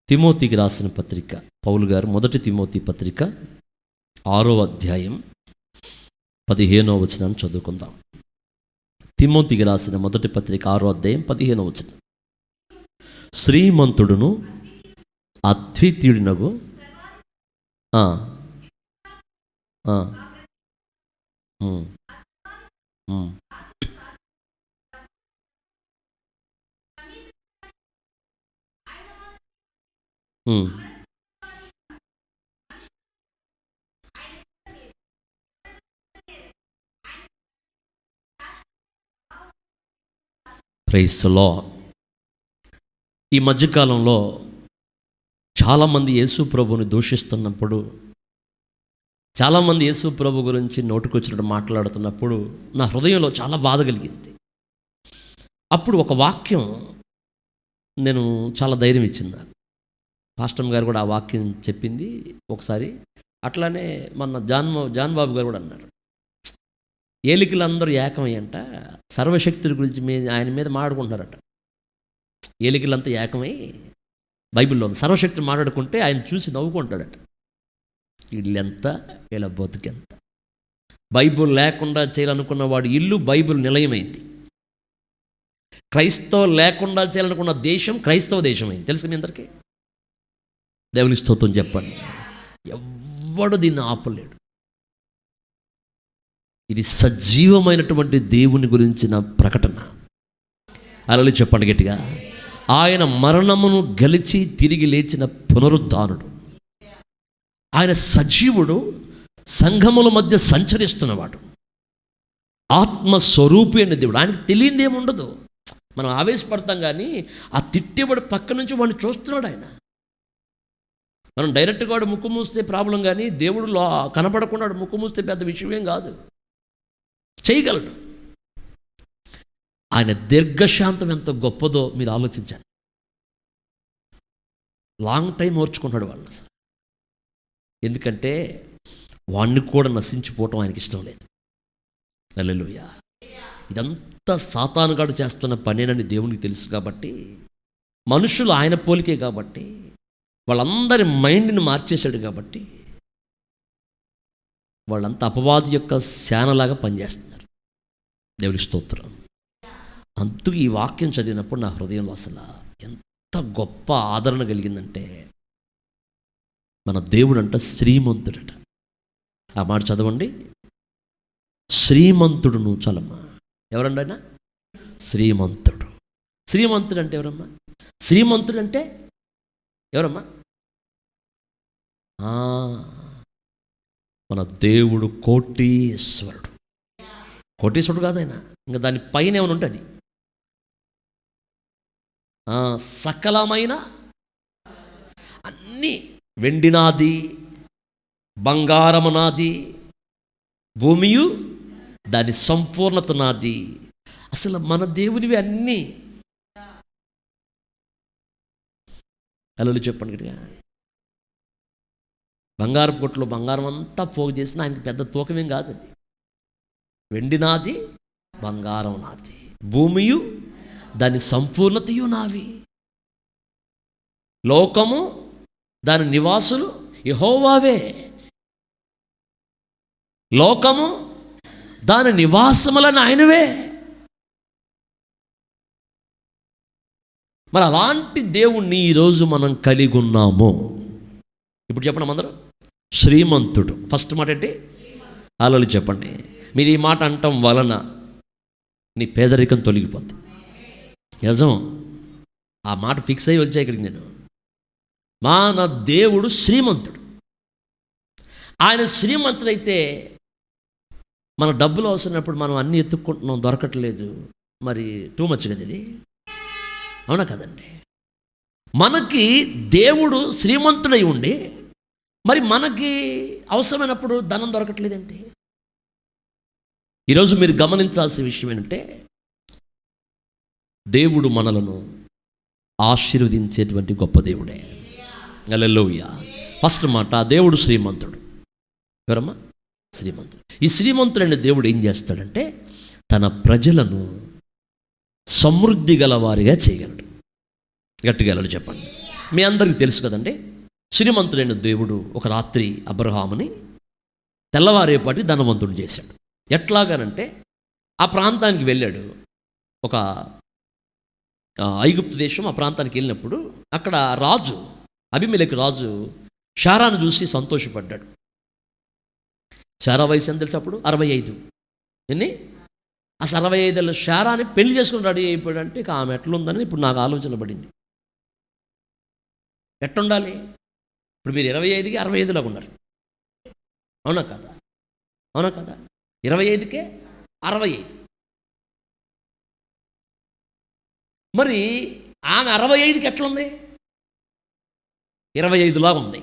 తిమోతికి రాసిన పత్రిక, పౌలు గారు మొదటి తిమోతి పత్రిక 6వ అధ్యాయం 15వ వచనాన్ని చదువుకుందాం. తిమోతికి రాసిన మొదటి పత్రిక 6వ అధ్యాయం 15వ వచనం. శ్రీమంతుడును అద్వితీయుడునగు ప్రైజ్ ది లార్డ్. ఈ మధ్యకాలంలో చాలామంది యేసు ప్రభువుని దూషిస్తున్నప్పుడు, చాలామంది యేసు ప్రభు గురించి నోటికొచ్చినట్టు మాట్లాడుతున్నప్పుడు నా హృదయంలో చాలా బాధ కలిగింది. అప్పుడు ఒక వాక్యం నేను చాలా ధైర్యం ఇచ్చింది. పాస్టర్ గారు కూడా ఆ వాక్యం చెప్పింది ఒకసారి. అట్లానే మన జాన్ బాబు గారు కూడా అన్నారు, ఏలికలందరూ ఏకమయ్యంట సర్వశక్తుల గురించి ఆయన మీద మాట్లాడుకుంటున్నారట. ఏలికలంతా ఏకమై బైబిల్లో సర్వశక్తులు మాట్లాడుకుంటే ఆయన చూసి నవ్వుకుంటాడట. వీళ్ళెంత, వీళ్ళ బతుకెంత. బైబిల్ లేకుండా చేయాలనుకున్న వాడి ఇల్లు బైబిల్ నిలయమైంది. క్రైస్తవం లేకుండా చేయాలనుకున్న దేశం క్రైస్తవ దేశమైంది. తెలుసు మీ అందరికీ. దేవుని స్తోత్రం చెప్పండి. ఎవ్వడు దీన్ని ఆపలేడు. ఇది సజీవమైనటువంటి దేవుని గురించిన ప్రకటన. అలా చెప్పండి గట్టిగా. ఆయన మరణమును గెలిచి తిరిగి లేచిన పునరుద్ధానుడు. ఆయన సజీవుడు, సంఘముల మధ్య సంచరిస్తున్నవాడు, ఆత్మస్వరూపి అయిన దేవుడు. ఆయనకు తెలియంది ఏముండదు. మనం ఆవేశపడతాం కానీ ఆ తిట్టేవాడు పక్క నుంచి వాడిని చూస్తున్నాడు ఆయన. మనం డైరెక్ట్గా వాడు ముక్కు మూస్తే ప్రాబ్లం, కానీ దేవుడు కనపడకుండా ముక్కు మూస్తే పెద్ద విషయం ఏం కాదు, చేయగలడు. ఆయన దీర్ఘశాంతం ఎంత గొప్పదో మీరు ఆలోచించండి. లాంగ్ టైం ఓర్చుకుంటాడు వాళ్ళని. ఎందుకంటే వాణ్ణి కూడా నశించిపోవటం ఆయనకి ఇష్టం లేదు. హల్లెలూయా. ఇదంతా సాతానుగాడు చేస్తున్న పనేనని దేవునికి తెలుసు కాబట్టి, మనుషులు ఆయన పోలికే కాబట్టి, వాళ్ళందరి మైండ్ని మార్చేశాడు కాబట్టి, వాళ్ళంతా అపవాది యొక్క శానలాగా పనిచేస్తున్నారు. దేవుని స్తోత్రం. అందుకు ఈ వాక్యం చదివినప్పుడు నా హృదయంలో అసలు ఎంత గొప్ప ఆదరణ కలిగిందంటే, మన దేవుడు అంట శ్రీమంతుడట. ఆ మాట చదవండి. శ్రీమంతుడు నువ్వు చాలమ్మా. ఎవరండి ఆయన? శ్రీమంతుడు. శ్రీమంతుడు అంటే ఎవరమ్మా? శ్రీమంతుడు అంటే ఎవరమ్మా? మన దేవుడు కోటీశ్వరుడు. కోటీశ్వరుడు కాదు ఆయన, ఇంకా దాని పైన ఏమైనా ఉంటుంది. సకలమైన అన్నీ, వెండినాది, బంగారము నాది, భూమియు దాని సంపూర్ణత నాది. అసలు మన దేవునివి అన్నీ. అలా చెప్పండి. బంగారపు కొట్లో బంగారం అంతా పోగు చేసిన ఆయనకి పెద్ద తూకమేం కాదు అది. వెండి నాది, బంగారం నాది, భూమియు దాని సంపూర్ణతయు నావి, లోకము దాని నివాసులు యెహోవావే, లోకము దాని నివాసములను ఆయనవే. మరి అలాంటి దేవుణ్ణి ఈరోజు మనం కలిగి ఉన్నాము. ఇప్పుడు చెప్పండి అందరూ, శ్రీమంతుడు. ఫస్ట్ మాట ఏంటి? ఆలోచన చెప్పండి. మీరు ఈ మాట అంటాం వలన నీ పేదరికం తొలగిపోద్ది. నిజం. ఆ మాట ఫిక్స్ అయ్యి వచ్చాయి ఇక్కడికి నేను. నా దేవుడు శ్రీమంతుడు. ఆయన శ్రీమంతుడైతే మన డబ్బులు అవసరమైనప్పుడు మనం అన్నీ ఎత్తుక్కుంటున్నాం, దొరకట్లేదు. మరి టూ మచ్ కదా ఇది, అవునా కదండి? మనకి దేవుడు శ్రీమంతుడై ఉండి మరి మనకి అవసరమైనప్పుడు ధనం దొరకట్లేదండి. ఈరోజు మీరు గమనించాల్సిన విషయం ఏంటంటే, దేవుడు మనలను ఆశీర్వదించేటువంటి గొప్ప దేవుడే. హల్లెలూయా. ఫస్ట్ మాట, దేవుడు శ్రీమంతుడు. ఎవరమ్మా? శ్రీమంతుడు. ఈ శ్రీమంతుడైన దేవుడు ఏం చేస్తాడంటే, తన ప్రజలను సమృద్ధి గల వారిగా చేయగలడు. గట్టిగా చెప్పండి. మీ అందరికీ తెలుసు కదండి, శ్రీమంతుడైన దేవుడు ఒక రాత్రి అబ్రహాముని తెల్లవారేపాటి ధనవంతుడు చేశాడు. ఎట్లాగానంటే ఆ ప్రాంతానికి వెళ్ళాడు. ఒక ఐగుప్తు దేశం, ఆ ప్రాంతానికి వెళ్ళినప్పుడు అక్కడ రాజు, అబీమెలెకు రాజు శారాను చూసి సంతోషపడ్డాడు. శారా వయసు ఎంత తెలుసు అప్పుడు? 65. ఎన్ని? ఆ 65 ఏళ్ళ శారాని పెళ్లి చేసుకుని రెడీ అయిపోయాడంటే ఇక ఆమె ఎట్లుందని ఇప్పుడు నాకు ఆలోచన పడింది. ఎట్లుండాలి? ఇప్పుడు మీరు 25కి 65లాగా ఉన్నారు. అవునా కదా? అవునా కదా? 25కే 65. మరి ఆమె 65కి ఎట్లుంది? 25లాగా ఉంది.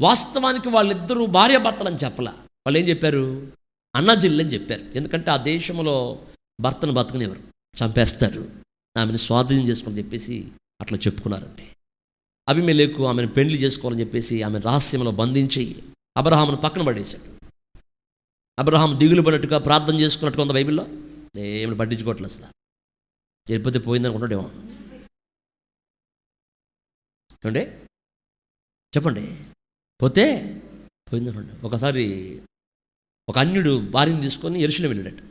వాస్తవానికి వాళ్ళిద్దరూ భార్యాభర్తలని చెప్పలా. వాళ్ళు ఏం చెప్పారు? అన్నజిల్లని చెప్పారు. ఎందుకంటే ఆ దేశంలో భర్తను బతకనివ్వరు, చంపేస్తారు, ఆమెను స్వాధీనం చేసుకోని చెప్పేసి అట్లా చెప్పుకున్నారండి. అబీమెలెకు ఆమెను పెళ్లి చేసుకోవాలని చెప్పేసి ఆమె రహస్యంలో బంధించి అబ్రహామును పక్కన పడేశాడు. అబ్రహాం దిగులు పడినట్టుగా ప్రార్థన చేసుకున్నట్టుగా ఉంది బైబిల్లో. ఏమి పట్టించుకోవట్లేదు అసలు. వెళ్ళిపోతే పోయిందనుకుంటాడేమో. ఏమంటే చెప్పండి, పోతే పోయిందనుకోండి. ఒకసారి ఒక అన్యుడు భార్యను తీసుకొని యెరూషలేము వెళ్ళాడట.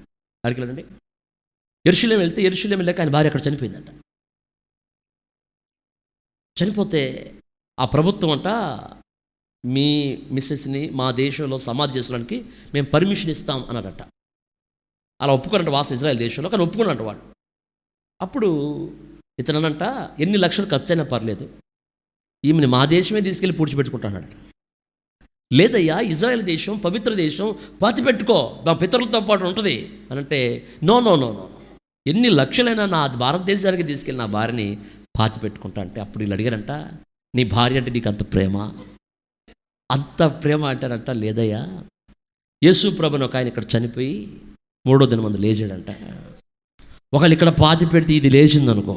అక్కడికి వెళ్ళండి. యెరూషలేము వెళ్తే యెరూషలేము వెళ్ళాక ఆయన భార్య అక్కడ చనిపోయిందంట. చనిపోతే ఆ ప్రభుత్వం అంట మీ మిస్సెస్ని మా దేశంలో సమాధి చేసుకోవడానికి మేము పర్మిషన్ ఇస్తాం అన్నారట. అలా ఒప్పుకోరంట వాస్తవం ఇజ్రాయెల్ దేశంలో, కానీ ఒప్పుకున్నట్టు వాళ్ళు. అప్పుడు ఇతనంట ఎన్ని లక్షలు ఖర్చు అయినా పర్లేదు, ఈమెని మా దేశమే తీసుకెళ్ళి పూడ్చిపెట్టుకుంటాడు. లేదయ్యా, ఇజ్రాయెల్ దేశం పవిత్ర దేశం, పాతి పెట్టుకో, మా పితరులతో పాటు ఉంటుంది అని అంటే నో నో నో నో, ఎన్ని లక్షలైనా నా భారతదేశానికి తీసుకెళ్ళి నా భార్యని పాతి పెట్టుకుంటా అంటే అప్పుడు వీళ్ళు అడిగారంట, నీ భార్య అంటే నీకు అంత ప్రేమ? అంత ప్రేమ అంటారంట. లేదయ్యా, యేసు ప్రభుని ఒక ఆయన ఇక్కడ చనిపోయి 3వ దినం మంది లేచాడంట. ఒకళ్ళు ఇక్కడ పాతి పెడితే ఇది లేచిందనుకో,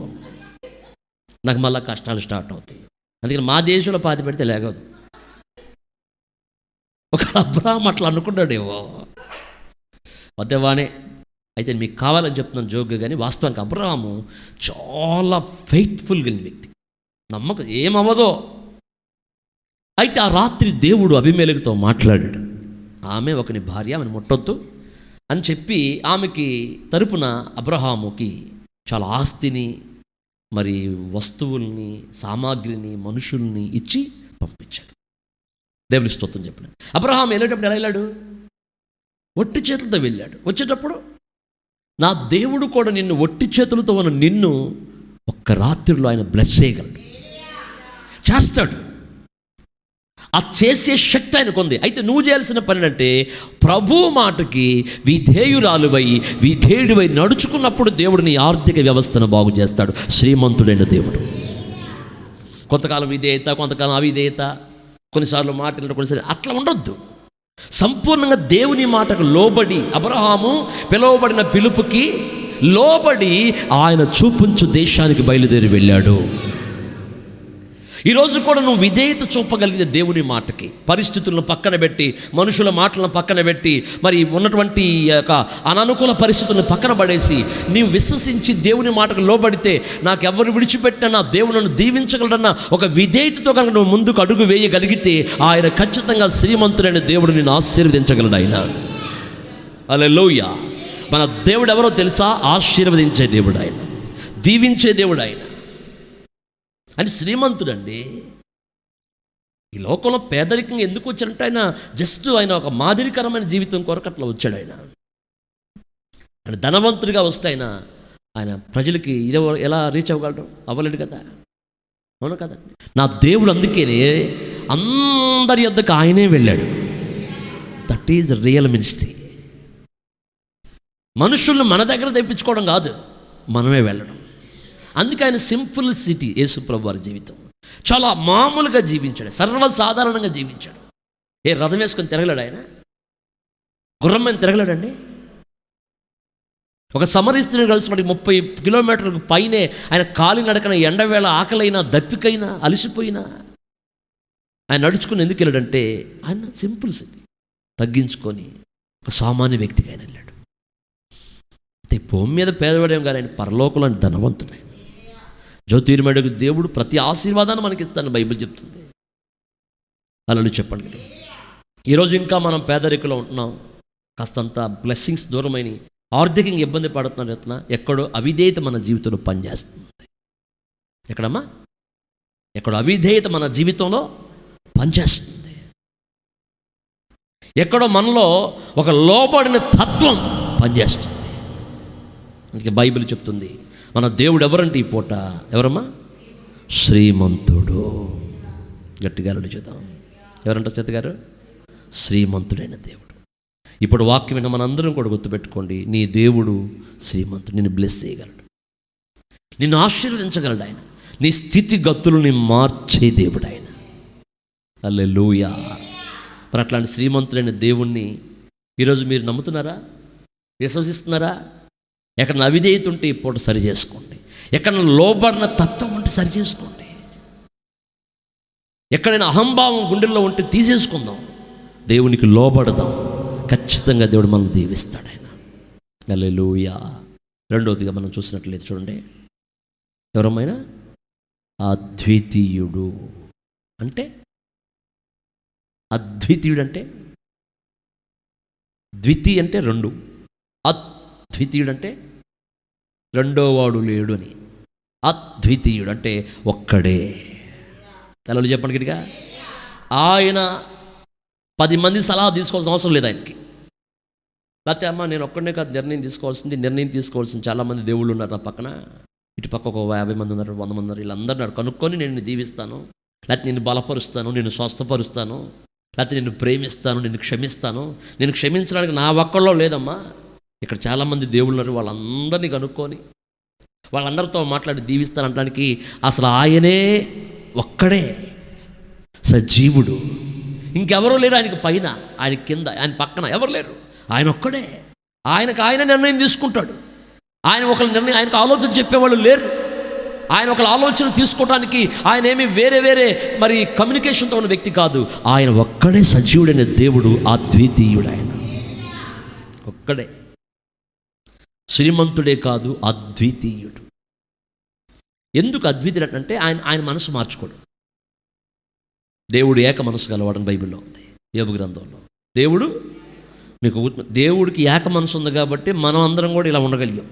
నాకు మళ్ళీ కష్టాలు స్టార్ట్ అవుతాయి. అందుకని మా దేశంలో పాతి పెడితే లేగదు. ఒక అబ్రహాం అట్లా అనుకున్నాడేమో, వద్దేవానే. అయితే మీకు కావాలని చెప్తున్నాను జోక్గా, కానీ వాస్తవానికి అబ్రహాము చాలా ఫెయిత్ఫుల్ కలిగిన వ్యక్తి, నమ్మకం ఏమవ్వదో. అయితే ఆ రాత్రి దేవుడు అబీమెలెకుతో మాట్లాడాడు. ఆమె ఒకని భార్య, ఆమెను ముట్టొద్దు అని చెప్పి ఆమెకి తరపున అబ్రహాముకి చాలా ఆస్తిని, మరి వస్తువుల్ని, సామాగ్రిని, మనుషుల్ని ఇచ్చి పంపించాడు. దేవుని స్తోత్రం చెప్పిన అబ్రహాం వెళ్ళేటప్పుడు ఎలా వెళ్ళాడు? ఒట్టి చేతులతో వెళ్ళాడు. వచ్చేటప్పుడు నా దేవుడు కూడా నిన్ను ఒట్టి చేతులతో ఉన్న నిన్ను ఒక్క రాత్రిలో ఆయన బ్లెస్ చేయగలడు, చేస్తాడు. ఆ చేసే శక్తి ఆయనకు ఉంది. అయితే నువ్వు చేయాల్సిన పని అంటే ప్రభు మాటకి విధేయురాలువై విధేయుడివై నడుచుకున్నప్పుడు దేవుడు నీ ఆర్థిక వ్యవస్థను బాగు చేస్తాడు. శ్రీమంతుడైన దేవుడు. కొంతకాలం విధేయత, కొంతకాలం అవిధేయత, కొన్నిసార్లు మాటలు, కొన్నిసార్లు అట్లా ఉండొద్దు. సంపూర్ణంగా దేవుని మాటకు లోబడి అబ్రహాము పిలువబడిన పిలుపుకి లోబడి ఆయన చూపించు దేశానికి బయలుదేరి వెళ్ళాడు. ఈరోజు కూడా నువ్వు విధేయత చూపగలిగితే దేవుని మాటకి, పరిస్థితులను పక్కన పెట్టి, మనుషుల మాటలను పక్కన పెట్టి, మరి ఉన్నటువంటి యొక్క అననుకూల పరిస్థితులను పక్కన పడేసి నీవు విశ్వసించి దేవుని మాటకు లోబడితే నాకు ఎవరు విడిచిపెట్టినా నా దేవుడు నన్ను దీవించగలడన్న ఒక విధేయతతో కనుక నువ్వు ముందుకు అడుగు వేయగలిగితే ఆయన ఖచ్చితంగా శ్రీమంతుడైన దేవుడు నిన్ను ఆశీర్వదించగలడు. ఆయన హల్లెలూయా. మన దేవుడు ఎవరో తెలుసా? ఆశీర్వదించే దేవుడు ఆయన, దీవించే దేవుడు ఆయన. అని శ్రీమంతుడండి. ఈ లోకంలో పేదరికంగా ఎందుకు వచ్చాడంటే ఆయన జస్ట్ ఆయన ఒక మాదిరికరమైన జీవితం కొరకు అట్లా వచ్చాడు. ఆయన ధనవంతుడిగా వస్తే ఆయన ప్రజలకి ఇది ఎలా రీచ్ అవ్వగలడు? అవ్వలేడు కదా. అవును కదండి. నా దేవుడు అందుకేనే అందరి యొద్దకు ఆయనే వెళ్ళాడు. That is real ministry. మనుషుల్ని మన దగ్గర తెప్పించుకోవడం కాదు, మనమే వెళ్ళడం. అందుకే ఆయన సింపుల్ సిటీ యేసు ప్రభు వారి జీవితం చాలా మామూలుగా జీవించాడు, సర్వసాధారణంగా జీవించాడు. ఏ రథం వేసుకొని తిరగలేడు ఆయన, గుర్రం మీద తిరగలేడండి. ఒక సమరీ స్త్రీని కలుసుకుంటే 30 కిలోమీటర్లకు పైనే ఆయన కాలి నడకన, ఎండవేళ ఆకలైనా దప్పికైనా అలసిపోయినా ఆయన నడుచుకుని ఎందుకు వెళ్ళాడంటే ఆయన సింపుల్ సిటీ తగ్గించుకొని ఒక సామాన్య వ్యక్తిగా ఆయన వెళ్ళాడు. అయితే భూమి మీద పేదవాడేం కానీ ఆయన పరలోకంలో ధనవంతుడు. జ్యోతిర్మయుడు దేవుడు ప్రతి ఆశీర్వాదాన్ని మనకి ఇస్తాను బైబిల్ చెప్తుంది. అలా చెప్పండి. ఈరోజు ఇంకా మనం పేదరికలో ఉంటున్నాం, కాస్తంత బ్లెస్సింగ్స్ దూరమైన ఆర్థికంగా ఇబ్బంది పడుతున్నాం చెప్తున్నా. ఎక్కడో అవిధేయత మన జీవితంలో పనిచేస్తుంది. ఎక్కడమ్మా? ఎక్కడో అవిధేయత మన జీవితంలో పనిచేస్తుంది. ఎక్కడో మనలో ఒక లోబడిన తత్వం పనిచేస్తుంది. అందుకే బైబిల్ చెప్తుంది మన దేవుడు ఎవరంటే ఈ పూట ఎవరమ్మా? శ్రీమంతుడు. గట్టిగా చూద్దాం. ఎవరంట చేత గారు? శ్రీమంతుడైన దేవుడు. ఇప్పుడు వాక్యం విన్న మనందరం కూడా గుర్తుపెట్టుకోండి, నీ దేవుడు శ్రీమంతుడు. నిన్ను బ్లెస్ చేయగలడు, నిన్ను ఆశీర్వదించగలడు. ఆయన నీ స్థితిగతులని మార్చే దేవుడు ఆయన. హల్లెలూయా. మరి అట్లాంటి శ్రీమంతుడైన దేవుణ్ణి ఈరోజు మీరు నమ్ముతున్నారా? విశ్వసిస్తున్నారా? ఎక్కడైనా అవిధేయత ఉంటే ఈ పూట సరి చేసుకోండి. ఎక్కడైనా లోబడిన తత్వం ఉంటే సరి చేసుకోండి. ఎక్కడైనా అహంభావం గుండెల్లో ఉంటే తీసేసుకుందాం. దేవునికి లోబడదాం. ఖచ్చితంగా దేవుడు మనల్ని దీవిస్తాడు ఆయన. హల్లెలూయా. రెండవదిగా మనం చూసినట్లయితే చూడండి, ఎవరమైనా అద్వితీయుడు అంటే, అద్వితీయుడు అంటే ద్వితీయ అంటే రెండు, అద్వితీయుడు అంటే రెండో వాడు లేడు అని. అద్వితీయుడు అంటే ఒక్కడే. తలలు చెప్పండి గట్టిగా. ఆయన 10 మంది సలహా తీసుకోవాల్సిన అవసరం లేదు ఆయనకి. లేకపోతే అమ్మ నేను ఒక్కడనే కాదు నిర్ణయం తీసుకోవాల్సింది చాలామంది దేవుళ్ళు ఉన్నారు నా పక్కన, ఇటు పక్క ఒక 50 మంది ఉన్నారు, 100 మంది ఉన్నారు, వీళ్ళందరూ కనుక్కొని నేను దీవిస్తాను, లేకపోతే నిన్ను బలపరుస్తాను, నిన్ను స్వస్థపరుస్తాను, లేకపోతే నిన్ను ప్రేమిస్తాను, నిన్ను క్షమిస్తాను. నేను క్షమించడానికి నా ఒక్కళ్ళో లేదమ్మా. ఇక్కడ చాలామంది దేవుళ్ళు ఉన్నారు, వాళ్ళందరినీ కనుక్కొని వాళ్ళందరితో మాట్లాడి దీవిస్తానంటానికి అసలు ఆయనే ఒక్కడే సజీవుడు. ఇంకెవరూ లేరు ఆయనకి పైన, ఆయన కింద, ఆయన పక్కన ఎవరు లేరు. ఆయన ఒక్కడే. ఆయనకు ఆయన నిర్ణయం తీసుకుంటాడు. ఆయన ఒకరి నిర్ణయం, ఆయనకు ఆలోచన చెప్పేవాళ్ళు లేరు. ఆయన ఒకళ్ళ ఆలోచన తీసుకోవడానికి ఆయన ఏమి వేరే మరి కమ్యూనికేషన్తో ఉన్న వ్యక్తి కాదు. ఆయన ఒక్కడే సజీవుడైన దేవుడు, అద్వితీయుడు. ఆయన ఒక్కడే, శ్రీమంతుడే కాదు, అద్వితీయుడు. ఎందుకు అద్వితీయుడు అంటే ఆయన మనసు మార్చుకోడు. దేవుడు ఏక మనసు గలవాడని బైబిల్లో ఉంది, యోబు గ్రంథంలో. దేవుడికి ఏక మనసు ఉంది కాబట్టి మనం అందరం కూడా ఇలా ఉండగలిగాం.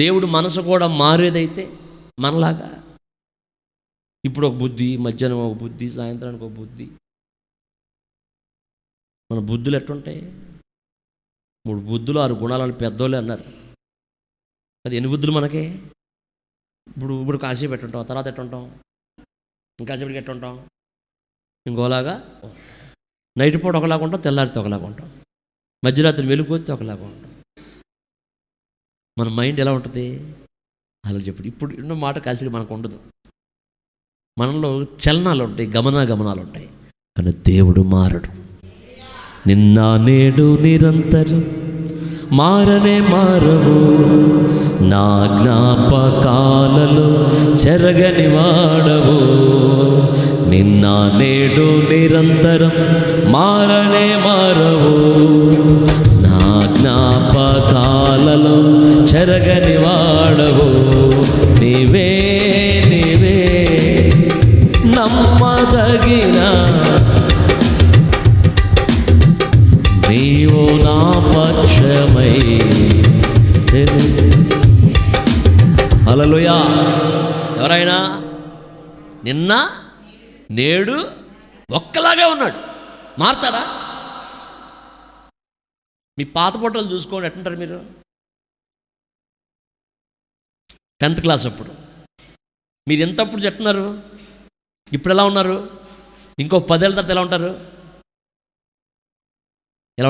దేవుడు మనసు కూడా మారేదైతే మనలాగా ఇప్పుడు ఒక బుద్ధి, మధ్యాహ్నం ఒక బుద్ధి, సాయంత్రానికి ఒక బుద్ధి. మన బుద్ధులు ఎట్టుంటాయి? 3 బుద్ధులు 6 గుణాలని పెద్దోళ్ళే అన్నారు. అది ఎన్ని బుద్ధులు మనకే? ఇప్పుడు కాసేపు ఎట్టుంటాం, తర్వాత ఎట్టుంటాం, ఇంకాసేపటికి ఎట్టుంటాం, ఇంకోలాగా. నైట్ పూట ఒకలాగా ఉంటాం, తెల్లారితే ఒకలాగా ఉంటాం, మధ్యరాత్రి వెలుగుతే ఒకలాగా ఉంటాం. మన మైండ్ ఎలా ఉంటుంది? అలా చెప్పు. ఇప్పుడు ఉన్న మాట కాసేపు మనకు ఉండదు. మనలో చలనాలు ఉంటాయి, గమనాలు ఉంటాయి. కానీ దేవుడు మారడు. నిన్న నేడు నిరంతరం మారవు, నా జ్ఞాపకాలలో చెరగని వాడవు. నిన్న నేడు నిరంతరం మారవు, నా జ్ఞాపకాలలో చెరగని వాడవు. నీవే నమ్మదగిన, నీవు నా పక్షమై. హల్లెలూయా. ఎవరైనా నిన్న నేడు ఒక్కలాగే ఉన్నాడు, మారతాడా? మీ పాత ఫోటోలు చూసుకోండి, ఎట్టుంటారు మీరు? 10th క్లాస్ అప్పుడు మీరు ఎంతప్పుడు చెప్తున్నారు, ఇప్పుడు ఎలా ఉన్నారు? ఇంకో 10 ఏళ్ళ తర్వాత ఎలా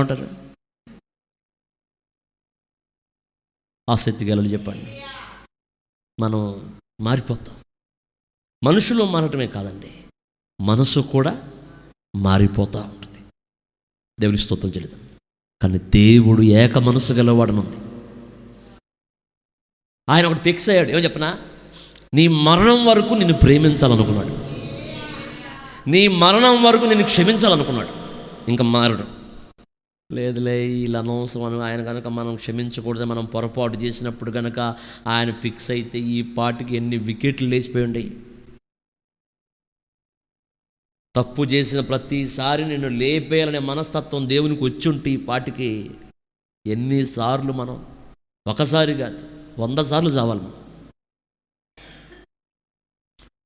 ఉంటారు? ఆసక్తి గలలు చెప్పండి. మనం మారిపోతాం. మనుషులు మారటమే కాదండి, మనసు కూడా మారిపోతూ ఉంటుంది. దేవుని స్తోత్రం చెల్లిద్దాం. కానీ దేవుడు ఏక మనసు గలవాడనుంది. ఆయన ఒకటి ఫిక్స్ అయ్యాడు. ఏమో చెప్పనా? నీ మరణం వరకు నిన్ను ప్రేమించాలనుకున్నాడు, నీ మరణం వరకు నిన్ను క్షమించాలనుకున్నాడు. ఇంకా మారడు. లేదులే వీళ్ళు అనవసరం అని ఆయన కనుక మనం క్షమించకూడదు, మనం పొరపాటు చేసినప్పుడు కనుక ఆయన ఫిక్స్ అయితే ఈ పాటికి ఎన్ని వికెట్లు లేచిపోయి ఉండయి. తప్పు చేసిన ప్రతిసారి నిన్ను లేపేయాలనే మనస్తత్వం దేవునికి వచ్చి ఉంటే ఈ పాటికి ఎన్నిసార్లు మనం, ఒకసారి కాదు 100 సార్లు చావాలి మనం.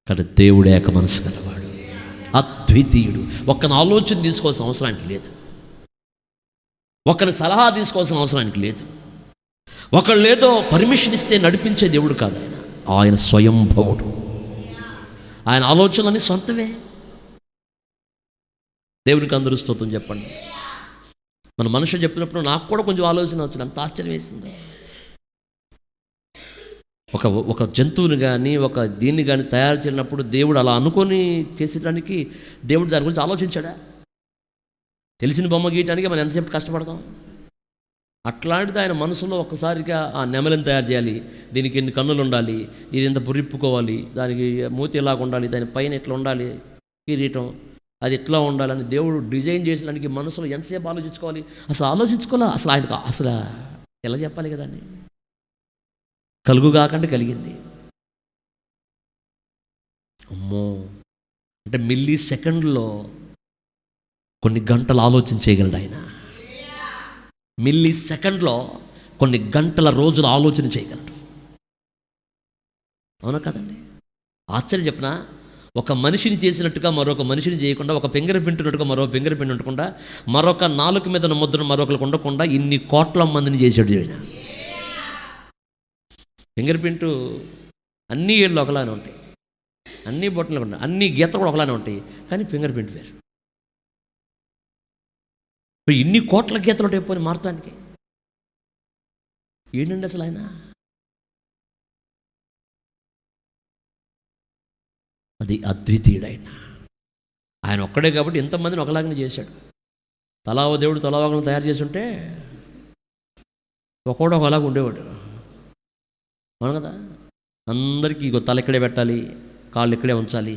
కానీ దేవుడు ఏక మనసు గలవాడు, అద్వితీయుడు. ఒక్కని ఆలోచన తీసుకోవాల్సిన అవసరానికి లేదు, ఒకరి సలహా తీసుకోవాల్సిన అవసరానికి లేదు, ఒకళ్ళు ఏదో పర్మిషన్ ఇస్తే నడిపించే దేవుడు కాదు ఆయన. ఆయన స్వయంభవుడు, ఆయన ఆలోచనలన్నీ సొంతమే. దేవునికి అందరూ స్తోత్రం చెప్పండి. మన మనుషులు చెప్పినప్పుడు నాకు కూడా కొంచెం ఆలోచన వచ్చింది, అంత ఆశ్చర్యం వేసింది. ఒక జంతువుని కానీ ఒక దీన్ని కానీ తయారు చేసినప్పుడు దేవుడు అలా అనుకొని చేసేటానికి దేవుడు దాని గురించి ఆలోచించాడా? తెలిసిన బొమ్మ గీయటానికి మనం ఎంతసేపు కష్టపడతాం. అట్లాంటిది ఆయన మనసులో ఒక్కసారిగా ఆ నెమలిని తయారు చేయాలి, దీనికి ఎన్ని కన్నులు ఉండాలి, ఇది ఎంత పురిప్పుకోవాలి, దానికి మూతి ఎలాగ ఉండాలి, దాని పైన ఎట్లా ఉండాలి కిరీటం, అది ఎట్లా ఉండాలని దేవుడు డిజైన్ చేసడానికి మనసులో ఎంతసేపు ఆలోచించుకోవాలి? అసలు ఆలోచించుకోలే. అసలు ఆయనకు అసలు ఎలా చెప్పాలి కదండి, కలుగుగాకంటే కలిగింది. అమ్మో, అంటే మిల్లీ సెకండ్లో కొన్ని గంటలు ఆలోచన చేయగలడు ఆయన. మిల్లీ సెకండ్లో కొన్ని గంటల రోజులు ఆలోచన చేయగలడు. అవునా కదండి? ఆశ్చర్యం చెప్పిన, ఒక మనిషిని చేసినట్టుగా మరొక మనిషిని చేయకుండా, ఒక ఫింగర్ ప్రింట్ ఉన్నట్టుగా మరో ఫింగర్ ప్రింట్ ఉండకుండా, మరొక నాలుక మీద ముద్రను మరొకరికి ఉండకుండా ఇన్ని కోట్ల మందిని చేసాడు ఆయన. ఫింగర్ ప్రింట్ అన్ని ఏళ్ళు ఒకలానే ఉంటాయి, అన్ని బొట్టలు ఉంటాయి, అన్ని గీతలు కూడా ఒకలానే ఉంటాయి, కానీ ఫింగర్ ప్రింట్ వేరు. ఇప్పుడు ఇన్ని కోట్ల గీతలు ఉంటాయి పోనీ మార్తానికి. ఏంటండి అసలు ఆయన? అది అద్వితీయుడు ఆయన. ఆయన ఒక్కడే కాబట్టి ఎంతమందిని ఒకలాగానే చేశాడు. తలావ దేవుడు తలావాగలను తయారు చేసి ఉంటే ఒకడు ఒకలాగా ఉండేవాడు. అవును కదా? అందరికీ తల ఇక్కడే పెట్టాలి, కాళ్ళు ఇక్కడే ఉంచాలి,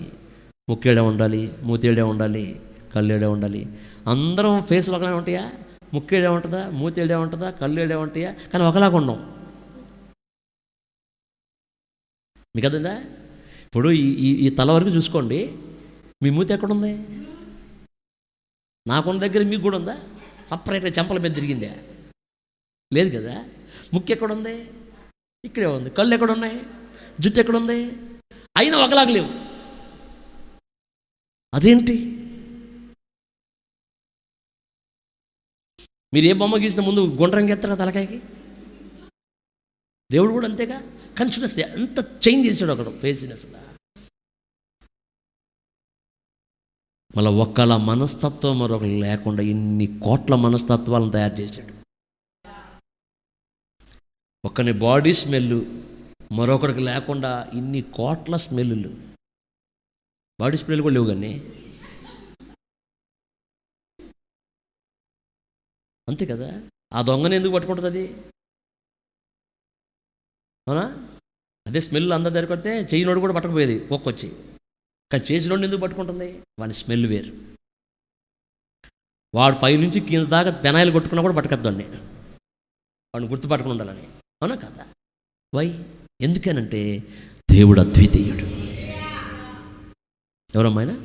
ముక్కేడే ఉండాలి, మూతేడే ఉండాలి, కళ్ళేడే ఉండాలి. అందరం ఫేస్లు ఒకలానే ఉంటాయా? ముక్కేడే ఉంటుందా, మూతేడే ఉంటుందా, కళ్ళేడే ఉంటాయా? కానీ ఒకలాగా ఉండం. మీకు అర్థందా? ఇప్పుడు ఈ తల వరకు చూసుకోండి, మీ మూతి ఎక్కడుంది? నాకున్న దగ్గర మీకు కూడా ఉందా? సపరేట్గా చెంపల మీద తిరిగిందే లేదు కదా. ముక్కు ఎక్కడుంది? ఇక్కడే ఉంది. కళ్ళు ఎక్కడున్నాయి? జుట్టు ఎక్కడుంది? అయినా ఒకలాగా లేవు. అదేంటి? మీరు ఏ బొమ్మ గీసిన ముందు గుండ్రంగా ఎత్తారా తలకాయకి? దేవుడు కూడా అంతేగా. కానీ చూడండి ఎంత చేంజ్ చేశాడు ఒకడు ఫేస్ని అసలు. మళ్ళీ ఒక్కళ్ళ మనస్తత్వం మరొకరు లేకుండా ఇన్ని కోట్ల మనస్తత్వాలను తయారు చేశాడు. ఒకని బాడీ స్మెల్ మరొకరికి లేకుండా ఇన్ని కోట్ల స్మెల్లు. బాడీ స్మెల్ కూడా లేవు కానీ అంతే కదా. ఆ దొంగని ఎందుకు పట్టుకుంటుంది అది? అవునా? అదే స్మెల్ అందరి దగ్గర కొడితే చేయనోడు కూడా పట్టకపోయేది ఒక్కొచ్చి. కానీ చేసినోడిని ఎందుకు పట్టుకుంటుంది? వాని స్మెల్ వేరు. వాడు పైనుంచి కింద దాకా పెనాయిలు కొట్టుకున్నా కూడా పట్టుకొద్దండి, వాడిని గుర్తుపట్టుకుని ఉండాలని. అవునా కదా? వై? ఎందుకనంటే దేవుడు అద్వితీయుడు. ఎవరమ్మాయినా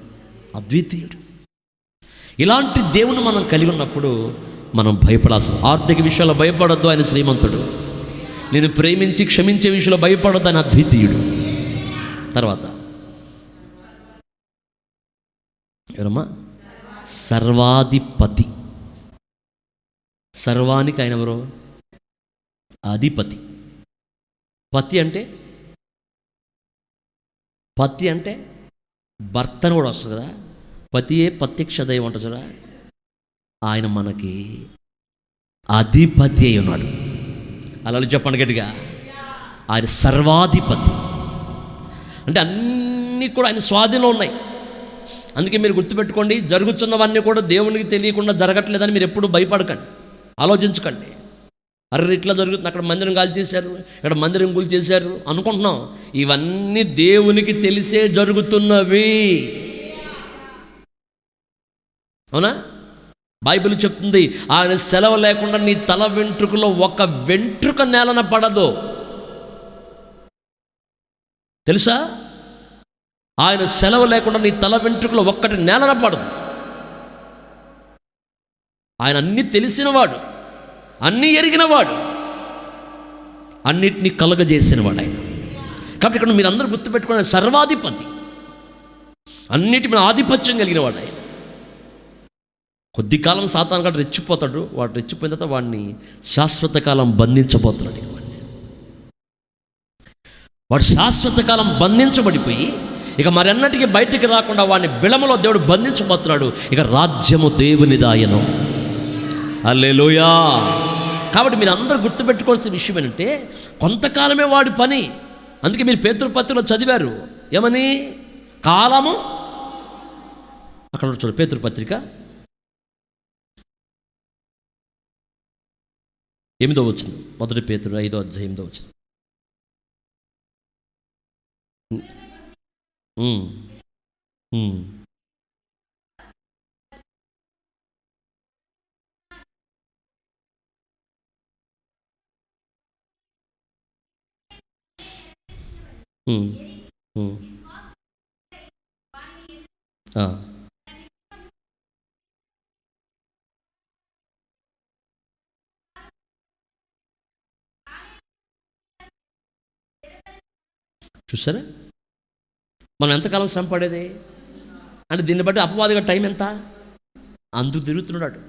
అద్వితీయుడు. ఇలాంటి దేవుని మనం కలిగి ఉన్నప్పుడు మనం భయపడాల్సిన, ఆర్థిక విషయాల్లో భయపడొద్దు, ఆయన శ్రీమంతుడు. నేను ప్రేమించి క్షమించే విషయంలో భయపడొద్దు, ఆయన అద్వితీయుడు. తర్వాత ఎవరమ్మా? సర్వాధిపతి. సర్వానికి ఆయన ఎవరు? అధిపతి. పతి అంటే భర్త అని కూడా వస్తుంది కదా. పతియే ప్రత్యక్ష దైవం అంట చూడ. ఆయన మనకి అధిపతి అయి ఉన్నాడు. అలా చెప్పండి గట్టిగా. ఆయన సర్వాధిపతి అంటే అన్నీ కూడా ఆయన స్వాధీనంలో ఉన్నాయి. అందుకే మీరు గుర్తుపెట్టుకోండి, జరుగుతున్నవన్నీ కూడా దేవునికి తెలియకుండా జరగట్లేదని మీరు ఎప్పుడు భయపడకండి, ఆలోచించకండి. అర్రే ఇట్లా జరుగుతుంది, అక్కడ మందిరం గాలి చేశారు, ఇక్కడ మందిరం కూలి చేశారు అనుకుంటున్నాం. ఇవన్నీ దేవునికి తెలిసే జరుగుతున్నవి. అవునా? బైబిల్ చెప్తుంది, ఆయన సెలవు లేకుండా నీ తల వెంట్రుకలో ఒక వెంట్రుక నేలన పడదు. తెలుసా? ఆయన సెలవు లేకుండా నీ తల వెంట్రుకలో ఒక్కటి నేలన పడదు. ఆయన అన్నీ తెలిసినవాడు, అన్నీ ఎరిగినవాడు, అన్నిటినీ కలుగజేసినవాడు ఆయన. కాబట్టి ఇక్కడ మీరు అందరూ గుర్తుపెట్టుకున్న సర్వాధిపతి, అన్నిటి మీద ఆధిపత్యం కలిగినవాడు ఆయన. కొద్ది కాలం సాతాను గడు రెచ్చిపోతాడు. వాడు రెచ్చిపోయిన తర్వాత వాడిని శాశ్వత కాలం బంధించబోతున్నాడు. వాడు శాశ్వత కాలం బంధించబడిపోయి ఇక మరెన్నటికి బయటికి రాకుండా వాడిని బిళములో దేవుడు బంధించబోతున్నాడు. ఇక రాజ్యము దేవునిదాయను. హల్లెలూయా. కాబట్టి మీరు అందరూ గుర్తుపెట్టుకోవాల్సిన విషయం ఏంటంటే, కొంతకాలమే వాడి పని. అందుకే మీరు పేతురు పత్రికలో చదివారు ఏమని? కాలము, అక్కడ చూడండి, పేతురు పత్రిక 8వ వచనం, 1 పేతురు 5వ అధ్యాయం 8వ వచనం. చూసారా మనం ఎంతకాలం శ్రమ పడేది అంటే? దీన్ని బట్టి అపవాదిగా టైం ఎంత? అందుకు తిరుగుతున్నాడు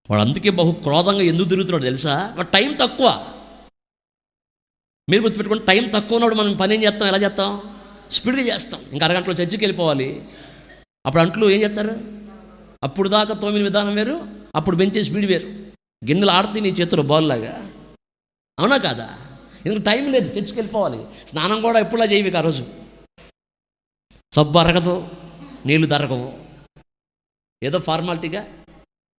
వాడు. అందుకే బహు క్రోధంగా ఎందుకు తిరుగుతున్నాడు తెలుసా? వాడు టైం తక్కువ. మీరు గుర్తుపెట్టుకోండి, టైం తక్కువ ఉన్నాడు మనం పని ఏం చేస్తాం? ఎలా చేస్తాం? స్పీడ్గా చేస్తాం. ఇంకా అరగంటలో చర్చికి వెళ్ళిపోవాలి. అప్పుడు అంట్లు ఏం చేస్తారు? అప్పుడు దాకా తోమిన విధానం వేరు, అప్పుడు బెంచే స్పీడ్ వేరు. గిన్నెలు ఆడుతాయి నీ చేతులు బాల్లాగా, అవునా కాదా? ఎందుకు టైం లేదు, చర్చికి వెళ్ళిపోవాలి. స్నానం కూడా ఎప్పుడులా చేయవి. ఆ రోజు సబ్బు అరగదు, నీళ్లు దరగవు, ఏదో ఫార్మాలిటీగా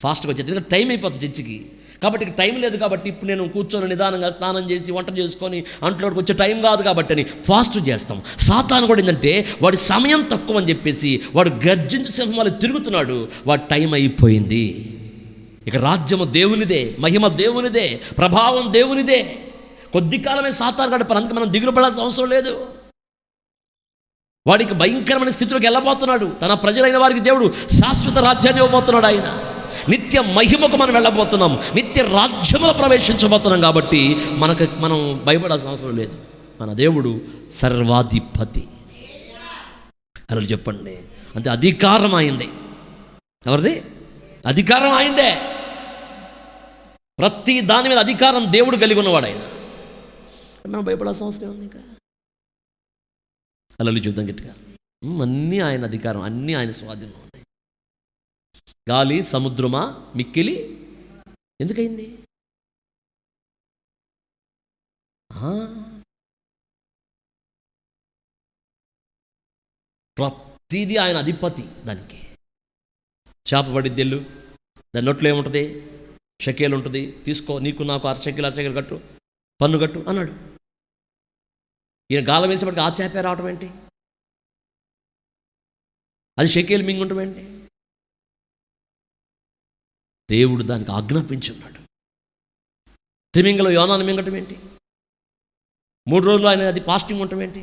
ఫాస్ట్గా వచ్చేది. ఎందుకంటే టైం అయిపోతుంది చర్చికి. కాబట్టి టైం లేదు కాబట్టి ఇప్పుడు నేను కూర్చొని నిదానంగా స్నానం చేసి వంట చేసుకొని అంట్లోకి వచ్చే టైం కాదు కాబట్టి అని ఫాస్ట్ చేస్తాం. సాతాను కూడా ఏంటంటే వాడి సమయం తక్కువ అని చెప్పేసి వాడు గర్జించు సింహాలు తిరుగుతున్నాడు. వాడి టైం అయిపోయింది. ఇక రాజ్యము దేవునిదే, మహిమ దేవునిదే, ప్రభావం దేవునిదే. కొద్ది కాలమే సాతాను గడప. అందుకే మనం దిగులు పడాల్సిన అవసరం లేదు. వాడికి భయంకరమైన స్థితిలోకి వెళ్ళబోతున్నాడు. తన ప్రజలైన వారికి దేవుడు శాశ్వత రాజ్యాన్ని ఇవ్వబోతున్నాడు. ఆయన నిత్య మహిమకు మనం వెళ్ళబోతున్నాం, నిత్య రాజ్యములో ప్రవేశించబోతున్నాం. కాబట్టి మనం భయపడాల్సిన అవసరం లేదు. మన దేవుడు సర్వాధిపతి. అలా చెప్పండి. అంటే అధికారం అయింది. ఎవరిది? అధికారం అయిందే. ప్రతి దాని మీద అధికారం దేవుడు కలిగి ఉన్నవాడు ఆయన. మనం భయపడాల్సిన అవసరం ఉంది. ఇంకా అలా చూద్దాం గట్టిగా. అన్నీ ఆయన అధికారం, అన్నీ ఆయన స్వాధీనం ఉన్నాయి. గాలి సముద్రమా మిక్కిలి ఎందుకయింది? ప్రతిదీ ఆయన అధిపతి. దానికి చేప పడిద్దెళ్ళు, దాని నోట్లో ఏముంటుంది? షకేలు ఉంటుంది. తీసుకో, నీకు నాకు 6 షకేలు కట్టు, పన్ను కట్టు అన్నాడు. ఈయన గాలం వేసేప్పటికి ఆ చేపే రావటం ఏంటి? అది షకేలు మింగుంటం ఏంటి? దేవుడు దానికి ఆజ్ఞాపించి ఉన్నాడు. తిమింగలం యోనాను మింగటం ఏంటి? 3 రోజులు ఆయన అది ఫాస్టింగ్ ఉండటం ఏంటి?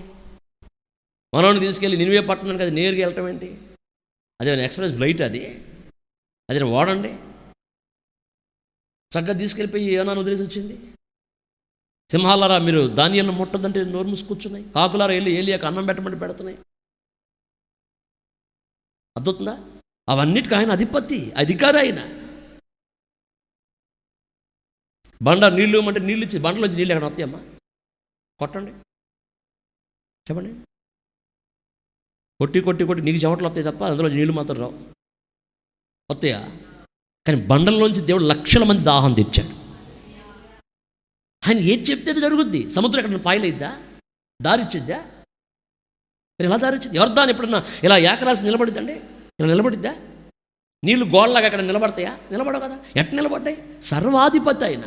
మనోని తీసుకెళ్ళి నినివే పట్టణానికి అది నేరుగా వెళ్ళటం ఏంటి? అదే ఎక్స్ప్రెస్ ఫ్లైట్, అది వాడండి. చక్కగా తీసుకెళ్ళిపోయి యోనాను వదిలేసి వచ్చింది. సింహాలారా మీరు ధాన్యాలను ముట్టద్దంటే నోరు మూసి కూర్చున్నాయి. కాకులారా వెళ్ళి ఏలియాకు అన్నం పెట్టమంటే పెడుతున్నాయి. అర్థవుతుందా? అవన్నిటికీ ఆయన అధిపతి, అధికారి ఆయన. బండ నీళ్ళు ఇవ్వమంటే నీళ్ళు ఇచ్చి బండలోంచి నీళ్ళు ఎక్కడ వస్తాయమ్మా? కొట్టండి, చెప్పండి. కొట్టి కొట్టి కొట్టి నీకు చెమటలు వస్తాయి తప్ప అందులో నీళ్ళు మాత్రం రావు. వస్తాయా? కానీ బండల్లోంచి దేవుడు లక్షల మంది దాహం తెచ్చాడు. ఆయన ఏది చెప్తే అది జరుగుద్ది. సముద్రం ఎక్కడ పాయలేద్దా? దారిచ్చిద్దా? మరి ఎలా దారిచ్చింది? ఎవరు దాని ఎప్పుడన్నా ఇలా ఏకరాశి నిలబడిద్దండి? ఇలా నిలబడిద్దా? నీళ్ళు గోడలాగా అక్కడ నిలబడతాయా? నిలబడవు కదా. ఎట్లా నిలబడ్డాయి? సర్వాధిపతి ఆయన,